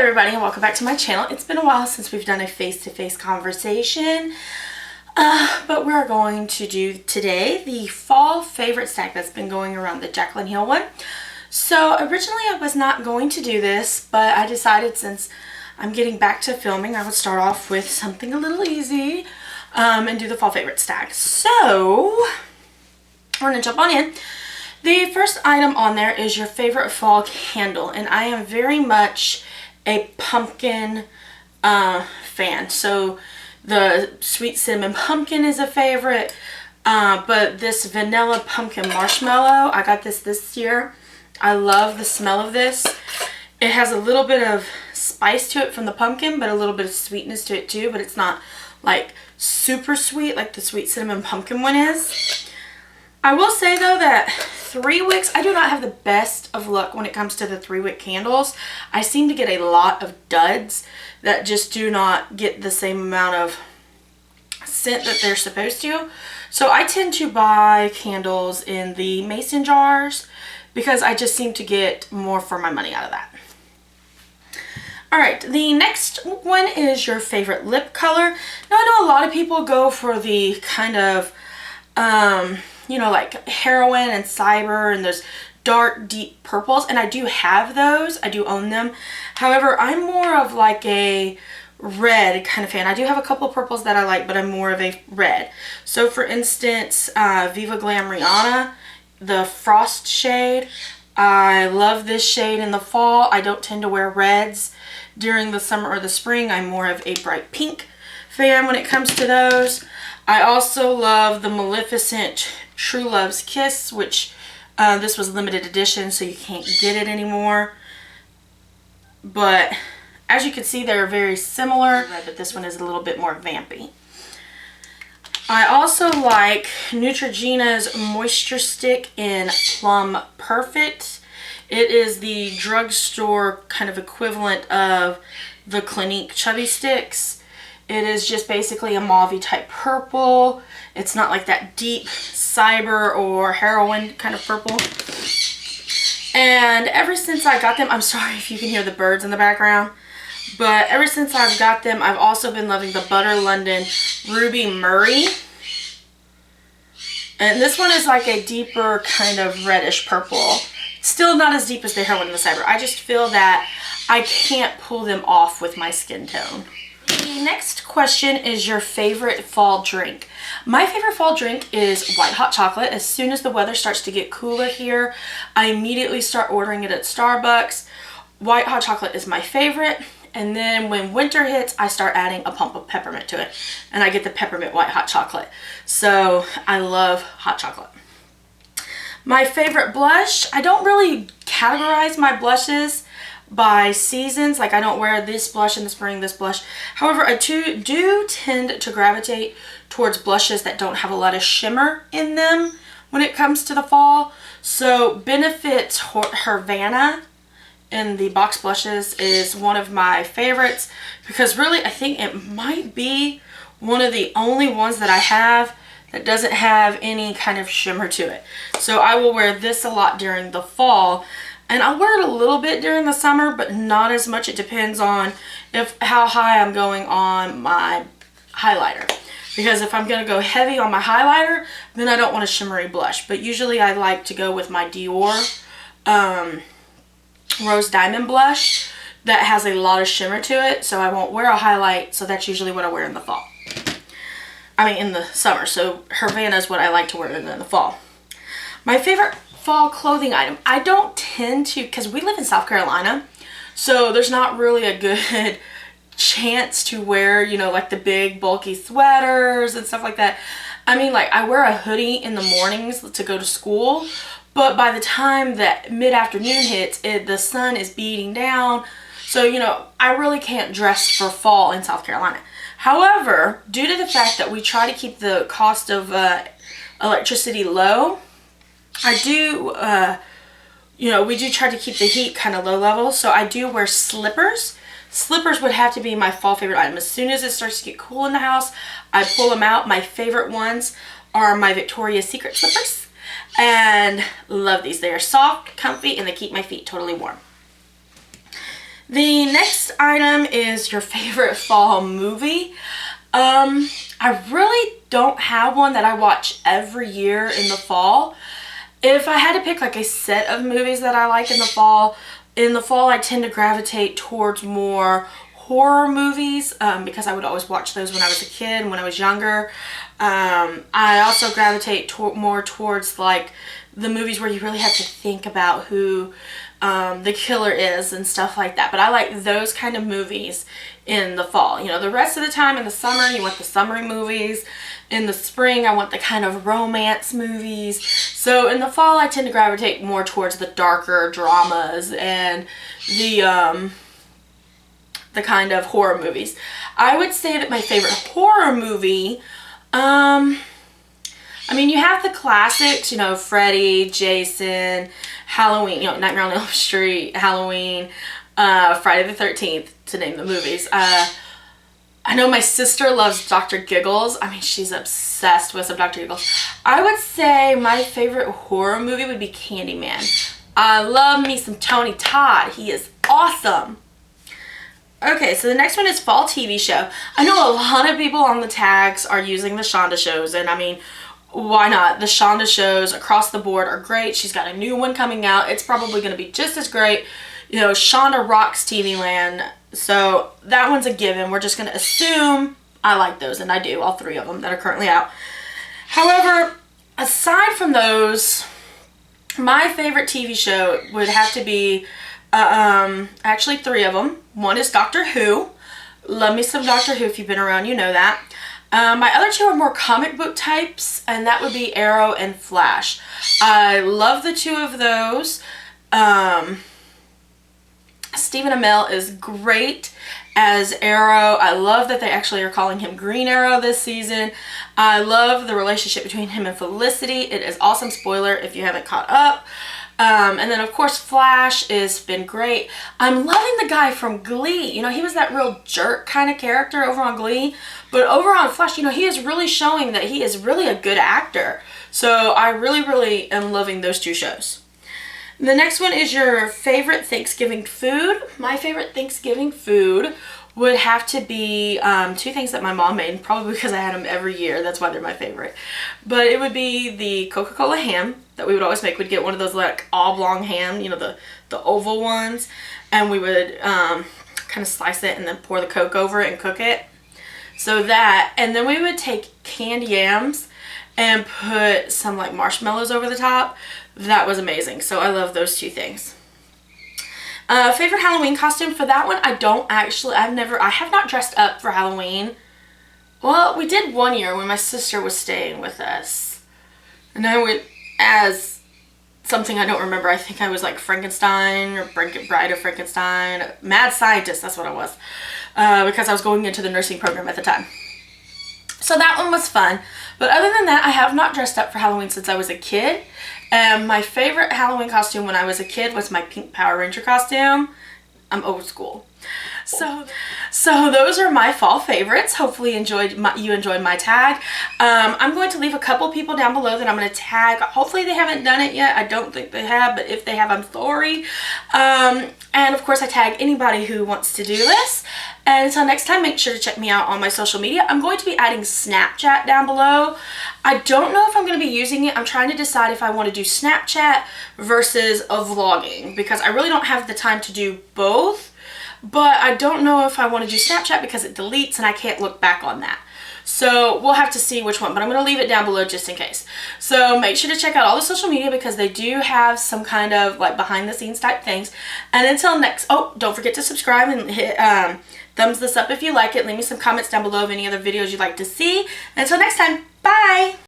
everybody, and welcome back to my channel. It's been a while since we've done a face-to-face conversation, but we're going to do today the fall favorite snack that's been going around, the Jaclyn Hill one. So originally I was not going to do this, but I decided since I'm getting back to filming, I would start off with something a little easy and do the fall favorite snack. So we're going to jump on in. The first item on there is your favorite fall candle, and I am very much a pumpkin fan. So the sweet cinnamon pumpkin is a favorite, but this vanilla pumpkin marshmallow, I got this year. I love the smell of this. It has a little bit of spice to it from the pumpkin, but a little bit of sweetness to it too, but it's not like super sweet like the sweet cinnamon pumpkin one is. I will say though that 3 wicks, I do not have the best of luck when it comes to the 3-wick candles. I seem to get a lot of duds that just do not get the same amount of scent that they're supposed to. So I tend to buy candles in the mason jars because I just seem to get more for my money out of that. Alright, the next one is your favorite lip color. Now I know a lot of people go for the kind of you know, like heroin and cyber and those dark deep purples, and I do have those. I do own them. However, I'm more of like a red kind of fan. I do have a couple of purples that I like, but I'm more of a red. So for instance, Viva Glam Rihanna, the frost shade. I love this shade in the fall. I don't tend to wear reds during the summer or the spring. I'm more of a bright pink fan when it comes to those. I also love the Maleficent True Love's Kiss, which this was limited edition, so you can't get it anymore. But as you can see, they're very similar, but this one is a little bit more vampy. I also like Neutrogena's Moisture Stick in Plum Perfect. It is the drugstore kind of equivalent of the Clinique Chubby Sticks. It is just basically a mauve type purple. It's not like that deep cyber or heroin kind of purple. And ever since I got them, I'm sorry if you can hear the birds in the background, but ever since I've got them, I've also been loving the Butter London Ruby Murray. And this one is like a deeper kind of reddish purple. Still not as deep as the heroin and the cyber. I just feel that I can't pull them off with my skin tone. The next question is your favorite fall drink. My favorite fall drink is white hot chocolate. As soon as the weather starts to get cooler here, I immediately start ordering it at Starbucks. White hot chocolate is my favorite. And then when winter hits, I start adding a pump of peppermint to it. And I get the peppermint white hot chocolate. So I love hot chocolate. My favorite blush, I don't really categorize my blushes by seasons. Like I don't wear this blush in the spring, this blush. However, I do tend to gravitate towards blushes that don't have a lot of shimmer in them when it comes to the fall. So Benefit Havana in the box blushes is one of my favorites because really I think it might be one of the only ones that I have that doesn't have any kind of shimmer to it. So I will wear this a lot during the fall. And I'll wear it a little bit during the summer, but not as much. It depends on how high I'm going on my highlighter. Because if I'm going to go heavy on my highlighter, then I don't want a shimmery blush. But usually I like to go with my Dior Rose Diamond blush that has a lot of shimmer to it. So I won't wear a highlight, so that's usually what I wear in the fall. I mean in the summer. So Havana is what I like to wear in the fall. My favorite fall clothing item. I don't tend to, because we live in South Carolina, so there's not really a good chance to wear, you know, like the big bulky sweaters and stuff like that. I mean, like I wear a hoodie in the mornings to go to school, but by the time that mid-afternoon hits, the sun is beating down. So, you know, I really can't dress for fall in South Carolina. However, due to the fact that we try to keep the cost of electricity low, I do, you know, we do try to keep the heat kind of low level, so I do wear slippers. Slippers would have to be my fall favorite item. As soon as it starts to get cool in the house, I pull them out. My favorite ones are my Victoria's Secret slippers, and love these. They are soft, comfy, and they keep my feet totally warm. The next item is your favorite fall movie. I really don't have one that I watch every year in the fall. If I had to pick like a set of movies that I like in the fall I tend to gravitate towards more horror movies because I would always watch those when I was a kid and when I was younger. I also gravitate more towards like the movies where you really have to think about who the killer is and stuff like that. But I like those kind of movies in the fall. You know, the rest of the time in the summer, you want the summery movies. In the spring, I want the kind of romance movies. So in the fall, I tend to gravitate more towards the darker dramas and the kind of horror movies. I would say that my favorite horror movie, I mean, you have the classics, you know, Freddy, Jason, Halloween, you know, Nightmare on Elm Street, Halloween, Friday the 13th, to name the movies. I know my sister loves Dr. Giggles. I mean, she's obsessed with some Dr. Giggles. I would say my favorite horror movie would be Candyman. I love me some Tony Todd. He is awesome. Okay, so the next one is fall TV show. I know a lot of people on the tags are using the Shonda shows, and I mean, why not? The Shonda shows across the board are great. She's got a new one coming out. It's probably going to be just as great. You know, Shonda rocks TV land. So that one's a given. We're just going to assume I like those, and I do, all three of them that are currently out. However, aside from those, my favorite TV show would have to be actually three of them. One is Doctor Who. Love me some Doctor Who. If you've been around, you know that. My other two are more comic book types, and that would be Arrow and Flash. I love the two of those. Stephen Amell is great as Arrow. I love that they actually are calling him Green Arrow this season. I love the relationship between him and Felicity. It is awesome. Spoiler if you haven't caught up. And then of course Flash has been great. I'm loving the guy from Glee. You know, he was that real jerk kind of character over on Glee, but over on Flash, you know, he is really showing that he is really a good actor. So I really am loving those two shows. The next one is your favorite Thanksgiving food. My favorite Thanksgiving food would have to be two things that my mom made, probably because I had them every year. That's why they're my favorite. But it would be the Coca-Cola ham that we would always make. We'd get one of those like oblong ham, you know, the oval ones, and we would kind of slice it and then pour the Coke over it and cook it. So that, and then we would take Candied Yams and put some like marshmallows over the top. That was amazing. So I love those two things. Favorite Halloween costume for that one, I have not dressed up for Halloween. Well, we did one year when my sister was staying with us. And I went as something I don't remember. I think I was like Frankenstein or Bride of Frankenstein. Mad Scientist, that's what I was. Because I was going into the nursing program at the time. So that one was fun. But other than that, I have not dressed up for Halloween since I was a kid. My favorite Halloween costume when I was a kid was my pink Power Ranger costume. I'm old school. So those are my fall favorites. Hopefully you enjoyed my tag. I'm going to leave a couple people down below that I'm going to tag. Hopefully they haven't done it yet. I don't think they have, but if they have, I'm sorry. And of course I tag anybody who wants to do this. And until next time, make sure to check me out on my social media. I'm going to be adding Snapchat down below. I don't know if I'm going to be using it. I'm trying to decide if I want to do Snapchat versus a vlogging, because I really don't have the time to do both. But I don't know if I want to do Snapchat because it deletes and I can't look back on that. So we'll have to see which one, but I'm going to leave it down below just in case. So make sure to check out all the social media because they do have some kind of like behind the scenes type things. And until next, don't forget to subscribe and hit thumbs this up if you like it. Leave me some comments down below of any other videos you'd like to see. And until next time, bye!